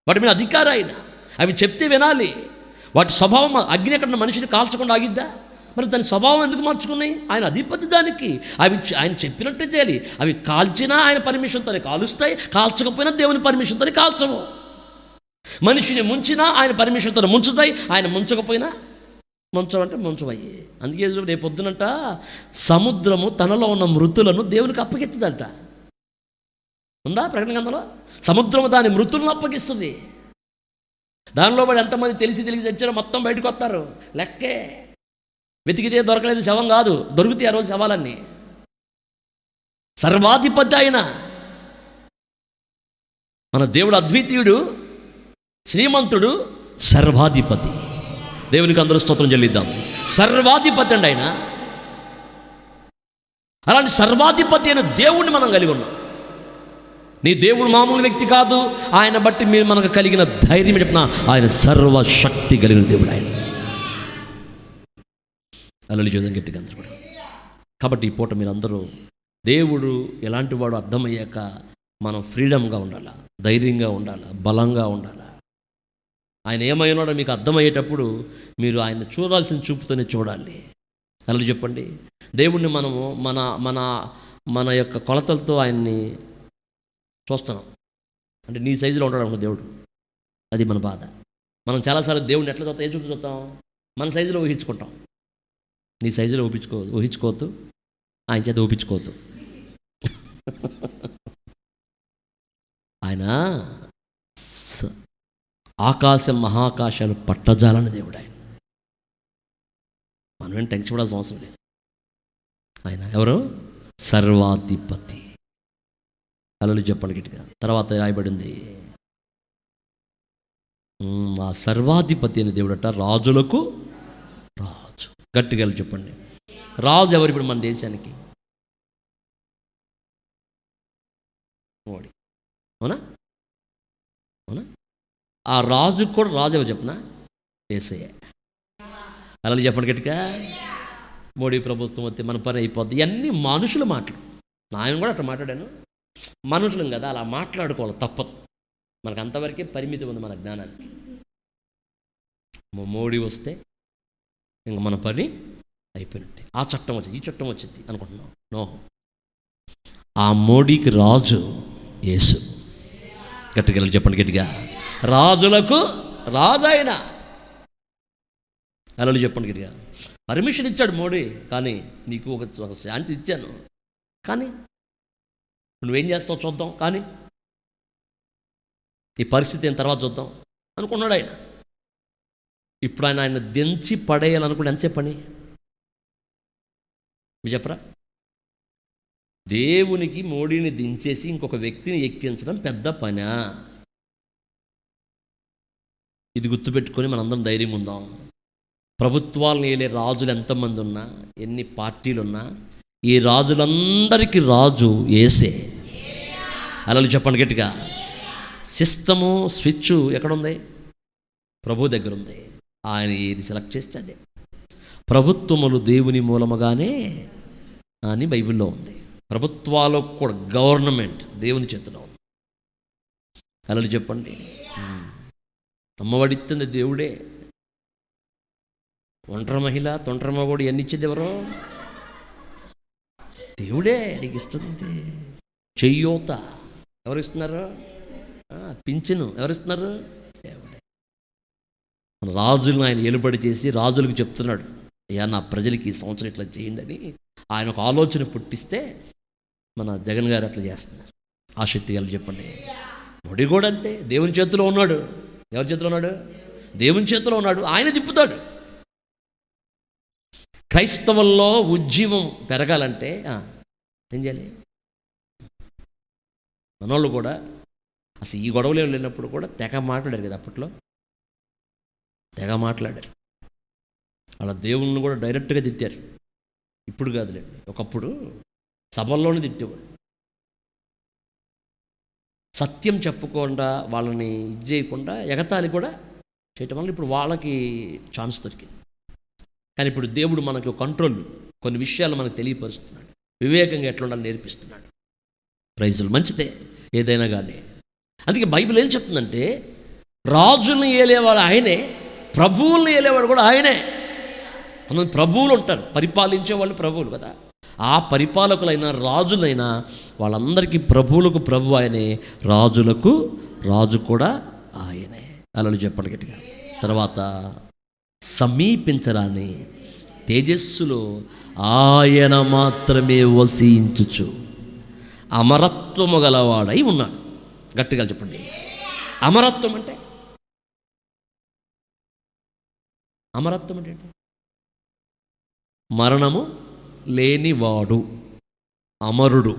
వాటి మీద అధికారి ఆయన. అవి చెప్తే వినాలి. వాటి స్వభావం, అగ్ని ఎక్కడ మనిషిని కాల్చకుండా ఆగిద్దా? మరి దాని స్వభావం ఎందుకు మార్చుకున్నాయి? ఆయన అధిపతి దానికి. అవి ఆయన చెప్పినట్టే చేయాలి. అవి కాల్చినా ఆయన పర్మిషన్తోనే కాలుస్తాయి, కాల్చకపోయినా దేవుని పర్మిషన్తోనే కాల్చవు. మనిషిని ముంచినా ఆయన పర్మిషన్తో ముంచుతాయి, ఆయన ముంచకపోయినా ముంచమంటే ముంచవయ్యి. అందుకే రేపు పొద్దునంట సముద్రము తనలో ఉన్న మృతులను దేవునికి అప్పగిస్తుందంట. ఉందా ప్రకటన గ్రంథంలో? సముద్రము దాని మృతులను అప్పగిస్తుంది. దానిలో వాడు ఎంతమంది తెలిసి తెచ్చారో మొత్తం బయటకు వస్తారు. లెక్కే. వెతికితే దొరకలేదు శవం కాదు, దొరుకుతాయి ఆ రోజు శవాలన్నీ. సర్వాధిపతి ఆయన మన దేవుడు, అద్వితీయుడు, శ్రీమంతుడు, సర్వాధిపతి. దేవునికి అందరూ స్తోత్రం చెల్లిద్దాం. సర్వాధిపతి అండి ఆయన. అలాంటి సర్వాధిపతి అయిన దేవుణ్ణి మనం కలిగి ఉన్నాం. నీ దేవుడు మామూలు వ్యక్తి కాదు. ఆయన బట్టి మీరు మనకు కలిగిన ధైర్యం చెప్పిన ఆయన సర్వశక్తి కలిగిన దేవుడు ఆయన. అలలి చూద్దాం గట్టిగా అందరూ కూడా. కాబట్టి ఈ పూట మీరందరూ దేవుడు ఎలాంటి వాడు అర్థమయ్యాక మనం ఫ్రీడమ్గా ఉండాలా, ధైర్యంగా ఉండాలా, బలంగా ఉండాలా. ఆయన ఏమైనాడో మీకు అర్థమయ్యేటప్పుడు మీరు ఆయన చూడాల్సిన చూపుతోనే చూడాలి. అలా చెప్పండి. దేవుణ్ణి మనము మన మన మన యొక్క కొలతలతో ఆయన్ని చూస్తున్నాం. అంటే నీ సైజులో ఉంటాడు అనుకో దేవుడు, అది మన బాధ. మనం చాలాసార్లు దేవుడిని ఎట్లా చూస్తాం, ఏ చూపు చూస్తాం? మన సైజులో ఊహించుకుంటాం. నీ సైజులో ఊహించుకోవద్దు, ఆయన చేత ఊపించుకోవద్దు. ఆయన ఆకాశం మహాకాశాలు పట్టజాలని దేవుడు ఆయన. మనం ఏం టెన్షన్ పడాల్సిన అవసరం లేదు. ఆయన ఎవరు? సర్వాధిపతి. అలలు చెప్పండి గట్టిగా. తర్వాత రాయబడింది, ఆ సర్వాధిపతి అనే దేవుడట రాజులకు రాజు. గట్టిగా చెప్పండి. రాజు ఎవరు ఇప్పుడు మన దేశానికి? మోడీ. అవునా? అవునా? ఆ రాజుకు కూడా రాజు ఎవరు చెప్పనా? యేసయ్య. అలా చెప్పండి గట్టిగా. మోడీ ప్రభుత్వం వస్తే మన పని అయిపోద్ది. ఇవన్నీ మనుషుల మాటలు. ఆయన కూడా అట్లా మాట్లాడాను. మనుషులం కదా, అలా మాట్లాడుకోవాలి, తప్పదు. మనకు అంతవరకే పరిమితి ఉంది మన జ్ఞానానికి. మోడీ వస్తే ఇంక మన పని అయిపోయినట్టే. ఆ చట్టం వచ్చింది, ఈ చట్టం వచ్చింది అనుకుంటున్నాం. నో, ఆ మోడీకి రాజు యేసు. గట్టిగా చెప్పండి గట్టిగా. రాజులకు రాజు ఆయన. అలా చెప్పండి గట్టిగా. పర్మిషన్ ఇచ్చాడు మోడీ, కానీ నీకు ఒక ఛాన్స్ ఇచ్చాను, కానీ నువ్వేం చేస్తావు చూద్దాం, కానీ ఈ పరిస్థితి అయిన తర్వాత చూద్దాం అనుకున్నాడు ఆయన. ఇప్పుడు ఆయన దించి పడేయాలనుకుంటే ఎంతసేపు పని మీరు చెప్పరా? దేవునికి మోడీని దించేసి ఇంకొక వ్యక్తిని ఎక్కించడం పెద్ద పనా? ఇది గుర్తుపెట్టుకొని మనందరం ధైర్యం ఉందాం. ప్రభుత్వాలను ఏలే రాజులు ఎంతమంది ఉన్నా, ఎన్ని పార్టీలున్నా, ఈ రాజులందరికీ రాజు యేసే. అలా చెప్పండి గట్టిగా. సిస్టము స్విచ్ ఎక్కడుంది? ప్రభు దగ్గర ఉంది. ఆయన ఏది సెలెక్ట్ చేస్తే అదే. ప్రభుత్వములు దేవుని మూలముగానే అని బైబిల్లో ఉంది. ప్రభుత్వాలు కూడా గవర్నమెంట్ దేవుని చేతిలో ఉంది. అలా చెప్పండి. అమ్మఒడిస్తుంది దేవుడే. ఒంటరి మహిళ, తొంటరి మగోడు ఇవన్నీ ఇచ్చేది ఎవరో? దేవుడే నీకు ఇస్తుంది. చెయ్యోత ఎవరు ఇస్తున్నారు? పింఛను ఎవరు ఇస్తున్నారు? దేవుడే. రాజులను ఆయన ఏలుబడి చేసి రాజులకు చెప్తున్నాడు, అయ్యా నా ప్రజలకి ఈ సంవత్సరం ఇట్లా చేయండి అని ఆయన ఒక ఆలోచన పుట్టిస్తే మన జగన్ గారు అట్లా చేస్తున్నారు. ఆ శక్తి గారు చెప్పండి. మోడీ కూడా అంతే, దేవుని చేతిలో ఉన్నాడు. ఎవరి చేతిలో ఉన్నాడు? దేవుని చేతిలో ఉన్నాడు. ఆయన తిప్పుతాడు. క్రైస్తవుల్లో ఉజ్జీవం పెరగాలంటే ఏం చేయాలి? మనోళ్ళు కూడా అసలు ఈ గొడవలు లేనప్పుడు కూడా తెగ మాట్లాడారు కదా. అప్పట్లో తెగ మాట్లాడారు. వాళ్ళ దేవుళ్ళని కూడా డైరెక్ట్గా తిట్టారు. ఇప్పుడు కాదులేండి, ఒకప్పుడు సభల్లోనే తిట్టేవాడు. సత్యం చెప్పకుండా వాళ్ళని ఇది చేయకుండా ఎగతాళి కూడా చేయటం వల్ల ఇప్పుడు వాళ్ళకి ఛాన్స్ దొరికింది. కానీ ఇప్పుడు దేవుడు మనకు కంట్రోల్, కొన్ని విషయాలు మనకు తెలియపరుస్తున్నాడు. వివేకంగా ఎట్లా ఉండాలని నేర్పిస్తున్నాడు. ప్రైజులు మంచిదే ఏదైనా కానీ. అందుకే బైబిల్ ఏం చెప్తుందంటే రాజుల్ని ఏలేవాడు ఆయనే, ప్రభువుల్ని ఏలేవాడు కూడా ఆయనే. కొంతమంది ప్రభువులు ఉంటారు, పరిపాలించే వాళ్ళు ప్రభువులు కదా. ఆ పరిపాలకులైన రాజులైనా వాళ్ళందరికీ ప్రభువులకు ప్రభు ఆయనే, రాజులకు రాజు కూడా ఆయనే. అలా చెప్పండి గట్టిగా. తర్వాత సమీపించరాని తేజస్సులో ఆయన మాత్రమే వసించుచు అమరత్వము గలవాడై ఉన్నాడు. గట్టిగా చెప్పండి. అమరత్వం అంటే ఏంటి? మరణము లేనివాడు, అమరుడు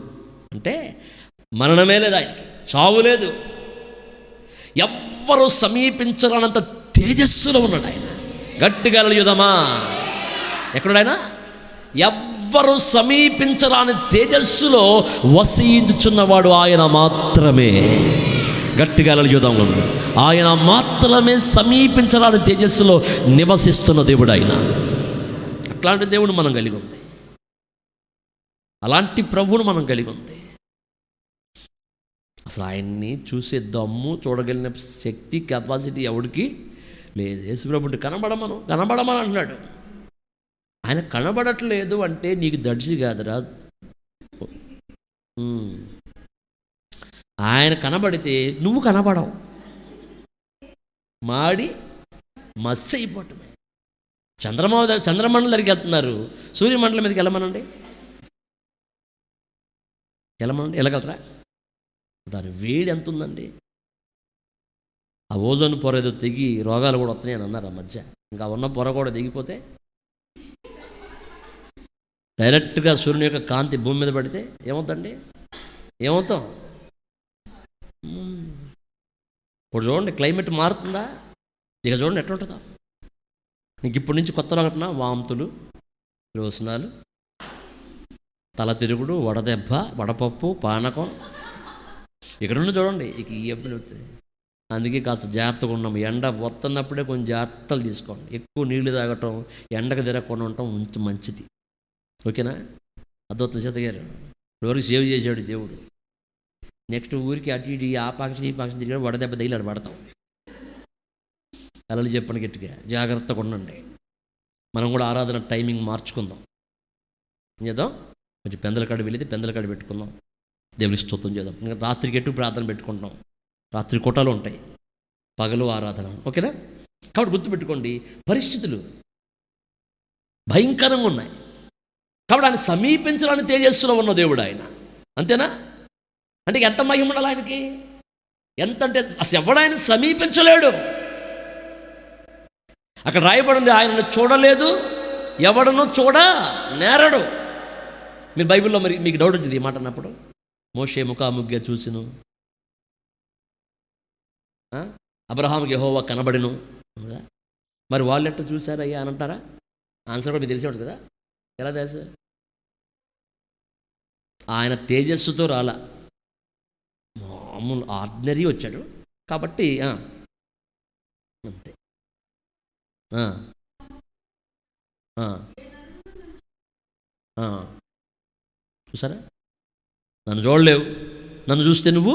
అంటే మరణమే లేదు, ఆయనకి చావు లేదు, ఎవ్వరూ సమీపించరానంత తేజస్సులో ఉన్నాడు ఆయన. గట్టిగా యుధమా. ఎక్కడాయన? ఎవ్వరు సమీపించరాని తేజస్సులో వసించుచున్నవాడు ఆయన మాత్రమే. గట్టిగా యుధం ఉంది. ఆయన మాత్రమే సమీపించరాని తేజస్సులో నివసిస్తున్న దేవుడు ఆయన. అట్లాంటి దేవుడు మనం కలిగి ఉంది, అలాంటి ప్రభువును మనం కలిగి ఉంది. అసలు ఆయన్ని చూసే దమ్ము, చూడగలిగిన శక్తి, కెపాసిటీ ఎవరికి లేదు. యేసుప్రభుని కనబడమని అంటున్నాడు. ఆయన కనబడట్లేదు అంటే నీకు దడిసి కాదురా. ఆయన కనబడితే నువ్వు కనబడవు, మాడి మత్స్య అయిపోవటమే. చంద్రమండలం దగ్గరికి వెళ్తున్నారు, సూర్యమండలం మీదకి వెళ్ళమనండి, వెళ్ళగలరా? దాని వేడి ఎంత ఉందండి. ఆ ఓజోన్ పొర ఏదో తెగి రోగాలు కూడా వస్తున్నాయి అని అన్నారు ఆ మధ్య. ఇంకా ఉన్న పొర కూడా దిగిపోతే డైరెక్ట్గా సూర్యుని యొక్క కాంతి భూమి మీద పడితే ఏమవుతుందండి? ఏమవుతాం? ఇప్పుడు చూడండి, క్లైమేట్ మారుతుందా? ఇక చూడండి ఎట్లా ఉంటుందో. నీకు ఇప్పటి నుంచి కొత్త రోగట్న వాంతులు, రోసనాలు, తల తిరుగుడు, వడదెబ్బ, వడపప్పు, పానకం ఇక్కడ చూడండి. ఇక ఈ ఎప్పుడు అవుతుంది. అందుకే కాస్త జాగ్రత్తగా ఉన్నాం. ఎండ వస్తున్నప్పుడే కొంచెం జాగ్రత్తలు తీసుకోండి. ఎక్కువ నీళ్లు తాగటం, ఎండకు తిరగకుండా ఉండటం మంచిది. ఓకేనా? అద్భుతం సీత గారు ఎవరికి సేవ్ చేశాడు దేవుడు. నెక్స్ట్ ఊరికి అటు ఇటు ఆ పక్షి ఈ పక్షి తిరిగాడు, వడదెబ్బ తగిలాడు, పడతాం. అలా చెప్పండి గట్టిగా, జాగ్రత్తగా ఉండండి. మనం కూడా ఆరాధన టైమింగ్ మార్చుకుందాం. ఏం చేద్దాం? కొంచెం పెందలకాడ వెళితే పెందలకాడ పెట్టుకుందాం, దేవునికి స్తోత్రం చేద్దాం. ఇంకా రాత్రికి ఎటు ప్రార్థన పెట్టుకుంటాం. రాత్రి కోటాలు ఉంటాయి, పగలు ఆరాధన. ఓకేనా? కాబట్టి గుర్తుపెట్టుకోండి, పరిస్థితులు భయంకరంగా ఉన్నాయి. కాబట్టి ఆయన సమీపించడానికి తేజస్సులో ఉన్న దేవుడు ఆయన. అంతేనా? అంటే ఎంత మహిమ ఉండాలి ఆయనకి? ఎంత అంటే అసలు ఎవడాయన సమీపించలేడు. అక్కడ రాయబడింది, ఆయనను చూడలేదు, ఎవడనో చూడ నేరడు. మీరు బైబిల్లో మరి మీకు డౌట్ వచ్చింది ఈ మాట అన్నప్పుడు, మోషే ముఖాముఖిగా చూసిను, అబ్రహాముకి యెహోవా కనబడిను. మరి వాళ్ళు ఎట్లా చూశారయ్యా అని అంటారా? ఆన్సర్ కూడా మీకు తెలిసే ఉంటుంది కదా. ఎలా తెలుసు? ఆయన తేజస్సుతో రాలా, మామూలు ఆర్డినరీ వచ్చాడు కాబట్టి అంతే. చూసారా? నన్ను చూడలేవు, నన్ను చూస్తే నువ్వు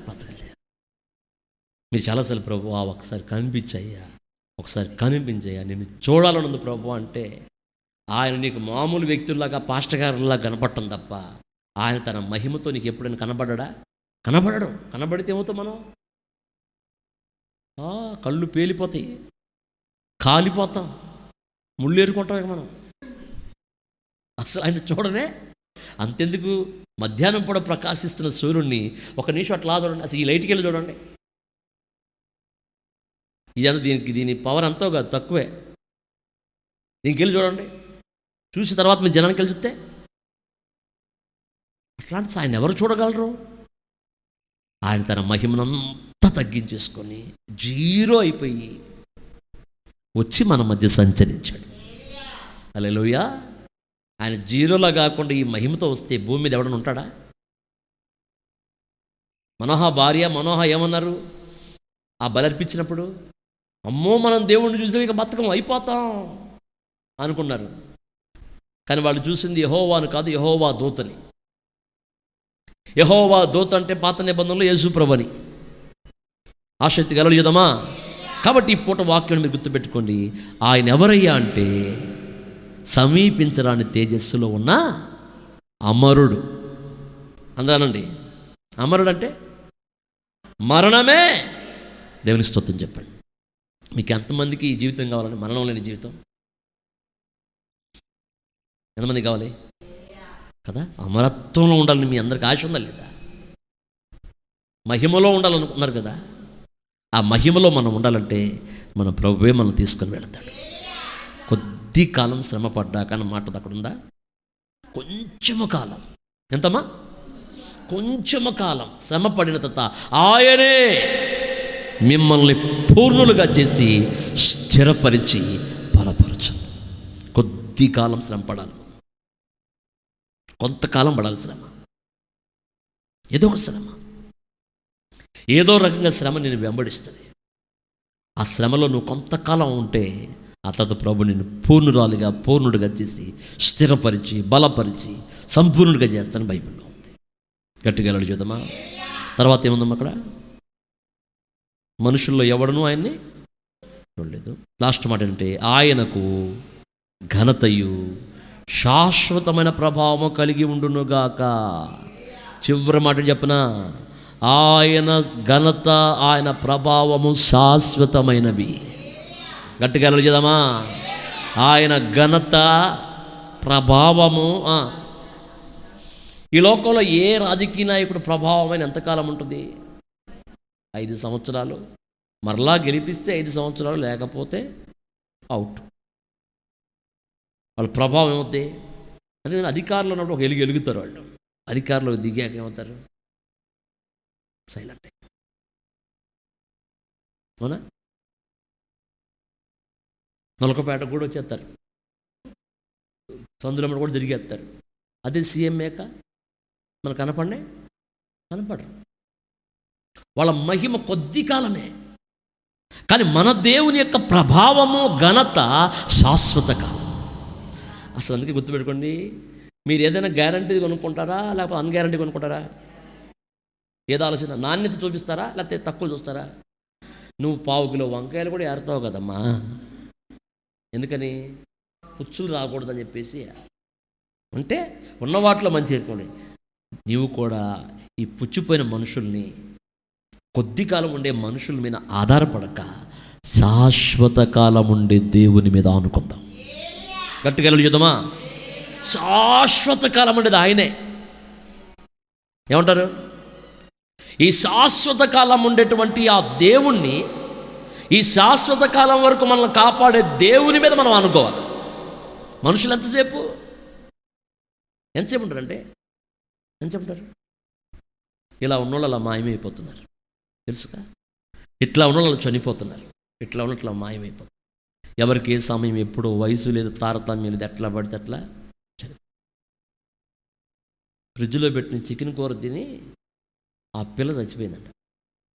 బతకలేవు. మీరు చాలాసార్లు ప్రభు ఒకసారి కనిపించయ్యా, ఒకసారి కనిపించయ్యా, నేను చూడాలనుంది ప్రభు అంటే ఆయన నీకు మామూలు వ్యక్తుల్లాగా పాస్టర్ గారులా కనపడటం తప్ప ఆయన తన మహిమతో నీకు ఎప్పుడైనా కనబడ్డా? కనబడడం. కనబడితే ఏమవుతాం మనం? కళ్ళు పేలిపోతాయి, కాలిపోతాం, ముళ్ళు ఏరుకుంటాం ఇక మనం. అసలు ఆయన చూడనే. అంతెందుకు, మధ్యాహ్నం పూట ప్రకాశిస్తున్న సూర్యుడిని ఒక నిమిషం అట్లా చూడండి. అసలు ఈ లైట్కి వెళ్ళి చూడండి. ఇదంతా దీని పవర్ ఎంతో కాదు, తక్కువే. దీనికి వెళ్ళి చూడండి, చూసి తర్వాత మీ జనానికి వెళ్ళి చూస్తే అట్లాంటి ఆయన ఎవరు చూడగలరు? ఆయన తన మహిమనంతా తగ్గించేసుకొని జీరో అయిపోయి వచ్చి మన మధ్య సంచరించాడు. హల్లెలూయా. ఆయన జీరోలా కాకుండా ఈ మహిమతో వస్తే భూమి మీద ఎవడన్నా ఉంటాడా? మనోహ భార్య మనోహ ఏమన్నారు ఆ బలర్పించినప్పుడు? అమ్మో, మనం దేవుణ్ణి చూసాం, ఇక బతకం, అయిపోతాం అనుకున్నారు. కానీ వాళ్ళు చూసింది యెహోవాను కాదు, యెహోవా దూతని. యెహోవా దూత అంటే పాత నిబంధనలో యేసు ప్రభుని. ఆసక్తి గల యుధమా. కాబట్టి ఈ పూట వాక్యం మీరు గుర్తుపెట్టుకోండి. ఆయన ఎవరయ్యా అంటే సమీపించరాని తేజస్సులో ఉన్న అమరుడు. అందానండి, అమరుడు అంటే మరణమే. దేవుని స్తోత్రం చెప్పండి. మీకు ఎంతమందికి ఈ జీవితం కావాలండి? మరణం లేని జీవితం ఎంతమందికి కావాలి కదా? అమరత్వంలో ఉండాలని మీ అందరికి ఆశ ఉందా లేదా? మహిమలో ఉండాలనుకున్నారు కదా. ఆ మహిమలో మనం ఉండాలంటే మన ప్రభువే మనం తీసుకొని వెళతాడు. కొద్ది కాలం శ్రమ పడ్డాక అన్న మాట అక్కడ ఉందా? కొంచెము కాలం. ఎంతమ్మా? కొంచెము కాలం శ్రమ పడిన తర్వాత ఆయనే మిమ్మల్ని పూర్ణులుగా చేసి స్థిరపరిచి బలపరచు. కొద్ది కాలం శ్రమ పడాలి, కొంతకాలం పడాలి శ్రమ. ఏదో ఒక శ్రమ, ఏదో రకంగా శ్రమ నేను వెంబడిస్తుంది. ఆ శ్రమలో నువ్వు కొంతకాలం ఉంటే ఆ తర్వాత ప్రభు నిన్ను పూర్ణుడుగా చేసి స్థిరపరిచి బలపరిచి సంపూర్ణుడిగా చేస్తాను బైబిల్లో ఉంది. గట్టిగా వెళ్ళి చూద్దామా? తర్వాత ఏముందమ్మా అక్కడ? మనుషుల్లో ఎవడనూ ఆయన్ని చూడలేదు. లాస్ట్ మాట ఏంటంటే ఆయనకు ఘనతయు శాశ్వతమైన ప్రభావము కలిగి ఉండునుగాక. చివరి మాట చెప్పనా? ఆయన ఘనత, ఆయన ప్రభావము శాశ్వతమైనవి. గట్టిగా చేద్దామా? ఆయన ఘనత, ప్రభావము. ఈ లోకంలో ఏ రాజకీయ నాయకుడు ప్రభావమైన ఎంతకాలం ఉంటుంది? 5 సంవత్సరాలు. మరలా గెలిపిస్తే 5 సంవత్సరాలు, లేకపోతే అవుట్. వాళ్ళ ప్రభావం ఏమవుతాయి? అదే అధికారులు ఉన్నప్పుడు ఒక ఎలుగుతారు వాళ్ళు. అధికారులు దిగాక ఏమవుతారు? సైలెంట్. అవునా? నొలకపేట కూడా వచ్చేస్తారు, సందులమ్మ కూడా తిరిగేస్తారు. అదే సీఎం మేక మనకు కనపడరు. వాళ్ళ మహిమ కొద్ది కాలమే, కానీ మన దేవుని యొక్క ప్రభావము, ఘనత శాశ్వత కాలం. అసలు అందుకే గుర్తుపెట్టుకోండి, మీరు ఏదైనా గ్యారంటీ కొనుక్కుంటారా లేకపోతే అన్గ్యారంటీ కొనుక్కుంటారా? ఏదో ఆలోచన, నాణ్యత చూపిస్తారా లేకపోతే తక్కువ చూస్తారా? నువ్వు 1/2 కిలో వంకాయలు కూడా ఏరుతావు కదమ్మా. ఎందుకని? పుచ్చులు రాకూడదని చెప్పేసి. అంటే ఉన్న వాటిలో మంచి పెట్టుకోండి. నీవు కూడా ఈ పుచ్చిపోయిన మనుషుల్ని, కొద్ది కాలం ఉండే మనుషుల మీద ఆధారపడక శాశ్వత కాలం ఉండే దేవుని మీద ఆనుకుందాం. గట్టిగా చూద్దామా? శాశ్వత కాలం ఉండేది ఆయనే. ఏమంటారు? ఈ శాశ్వత కాలం ఉండేటువంటి ఆ దేవుణ్ణి, ఈ శాశ్వత కాలం వరకు మనల్ని కాపాడే దేవుని మీద మనం అనుకోవాలి. మనుషులు ఎంతసేపు ఉంటారంటే ఎంతసేపు ఉంటారు? ఇలా ఉన్నోళ్ళు అలా మాయమైపోతున్నారు, తెలుసుగా? ఇట్లా ఉన్నోళ్ళు చనిపోతున్నారు, ఇట్లా ఉన్నట్లా మాయమైపోతున్నారు. ఎవరికి ఏ సమయం, ఎప్పుడు, వయసు లేదు, తారతమ్యం లేదు, ఎట్లా పడితే అట్లా ఫ్రిడ్జ్లో పెట్టిన చికెన్ కూర తిని ఆ పిల్ల చచ్చిపోయిందంట,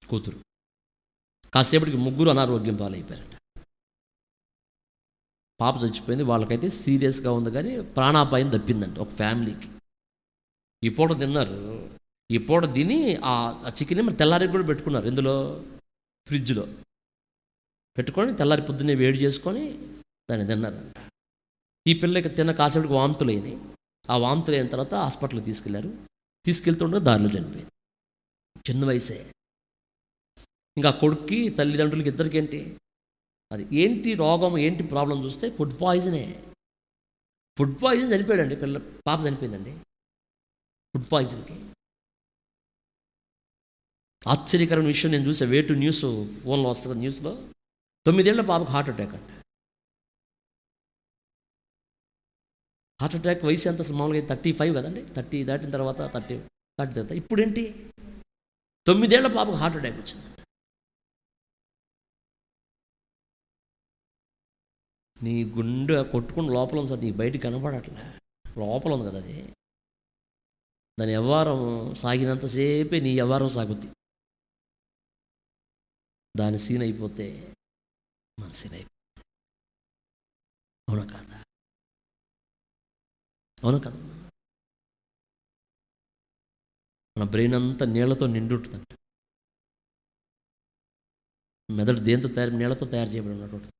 కూతురు. కాసేపటికి 3 అనారోగ్యం పాలైపోయారట. పాప చచ్చిపోయింది. వాళ్ళకైతే సీరియస్గా ఉంది, కానీ ప్రాణాపాయం తప్పిందంట ఒక ఫ్యామిలీకి. ఈ పూట తిన్నారు. ఈ పూట తిని ఆ చికెన్ మరి తెల్లారికి కూడా పెట్టుకున్నారు. ఇందులో ఫ్రిడ్జ్లో పెట్టుకొని తెల్లారి పొద్దున్నే వేడి చేసుకొని దాన్ని తిన్నారంట. ఈ పిల్లకి తిన్న కాసేపటికి వాంతులు అయినాయి. ఆ వాంతులు అయిన తర్వాత హాస్పిటల్కి తీసుకెళ్తుండగా దారిలో చనిపోయింది. చిన్న వయసే. ఇంకా కొడుక్కి, తల్లిదండ్రులకి ఇద్దరికి ఏంటి అది, ఏంటి రోగం, ఏంటి ప్రాబ్లం చూస్తే ఫుడ్ పాయిజన్ చనిపోయాడండి. పాప చనిపోయిందండి ఫుడ్ పాయిజన్కి. ఆశ్చర్యకరమైన విషయం నేను చూసా. వేటు న్యూస్ ఫోన్లో వస్తుంది, న్యూస్లో 9 ఏళ్ల పాపకు హార్ట్ అటాక్ అంట. హార్ట్ అటాక్ వయసు ఎంత? మామూలుగా 35 కదండి. 30 దాటిన తర్వాత 30 దాటిన తర్వాత ఇప్పుడేంటి 9 ఏళ్ల పాపకు హార్ట్ అటాక్ వచ్చిందంట. నీ గుండె కొట్టుకుని లోపల ఉంది సార్, నీ బయటికి కనపడట్లే, లోపల ఉంది కదా అది. దాని వ్యవహారం సాగినంతసేపే నీ వ్యవహారం సాగుద్ది. దాని సీన్ అయిపోతే మన సీన్ అయిపోతుంది. అవునా కదా? అవునా కదా? మన బ్రెయిన్ అంతా నీళ్లతో నిండి ఉంటుందంట. మెదడు దేంతో నీళ్లతో తయారు చేయబడి ఉన్నట్టు.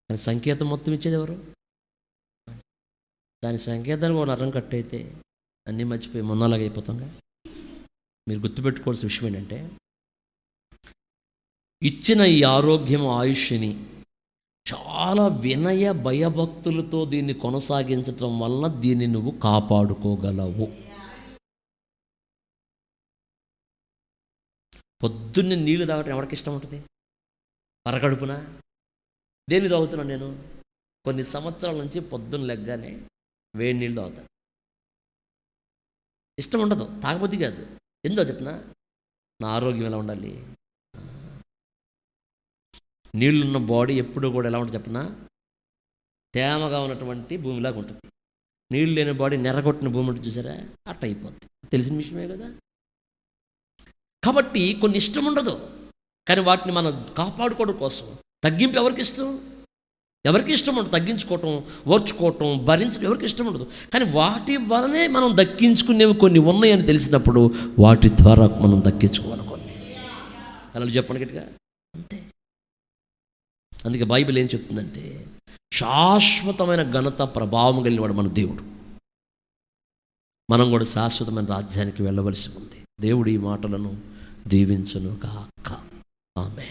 కానీ సంకేతం మొత్తం ఇచ్చేది ఎవరు? దాని సంకేతానికి ఒక నరం కట్టయితే అన్నీ మర్చిపోయి మొన్నలాగా అయిపోతాంగా. మీరు గుర్తుపెట్టుకోవాల్సిన విషయం ఏంటంటే, ఇచ్చిన ఈ ఆరోగ్యం ఆయుష్ని చాలా వినయ భయభక్తులతో దీన్ని కొనసాగించటం వలన దీన్ని నువ్వు కాపాడుకోగలవు. పొద్దున్నే నీళ్లు తాగటం ఎవరికి ఇష్టం ఉంటుంది? పరగడుపున దేన్ని తాగుతున్నాను నేను? కొన్ని సంవత్సరాల నుంచి పొద్దున్న లెగ్గానే వేడి నీళ్ళు తాగుతాను. ఇష్టం ఉండదు, తాగబుద్ధి కాదు. ఎందుకో చెప్పిన, నా ఆరోగ్యం ఎలా ఉండాలి. నీళ్ళున్న బాడీ ఎప్పుడు కూడా ఎలా ఉంటుంది చెప్పిన, తేమగా ఉన్నటువంటి భూమిలాగా ఉంటుంది. నీళ్ళు లేని బాడీ నెర్రగొట్టిన భూమి ఉంటుంది చూసారా, అట్ట అయిపోద్ది. తెలిసిన విషయమే కదా. కాబట్టి కొన్ని ఇష్టం ఉండదు, కానీ వాటిని మనం కాపాడుకోవడం కోసం తగ్గింపు ఎవరికి ఇష్టం? ఎవరికి ఇష్టం ఉండదు తగ్గించుకోవటం, ఓర్చుకోవటం, భరించడం ఎవరికి ఇష్టం ఉండదు. కానీ వాటి వలనే మనం దక్కించుకునేవి కొన్ని ఉన్నాయని తెలిసినప్పుడు వాటి ద్వారా మనం దక్కించుకోవాలి కొన్ని. అలా చెప్పండి గట్టిగా, అంతే. అందుకే బైబిల్ ఏం చెప్తుందంటే, శాశ్వతమైన ఘనత ప్రభావం కలిగినవాడు మన దేవుడు. మనం కూడా శాశ్వతమైన రాజ్యానికి వెళ్ళవలసి ఉంది. దేవుడు ఈ మాటలను దీవించును గాక. ఆమేన్.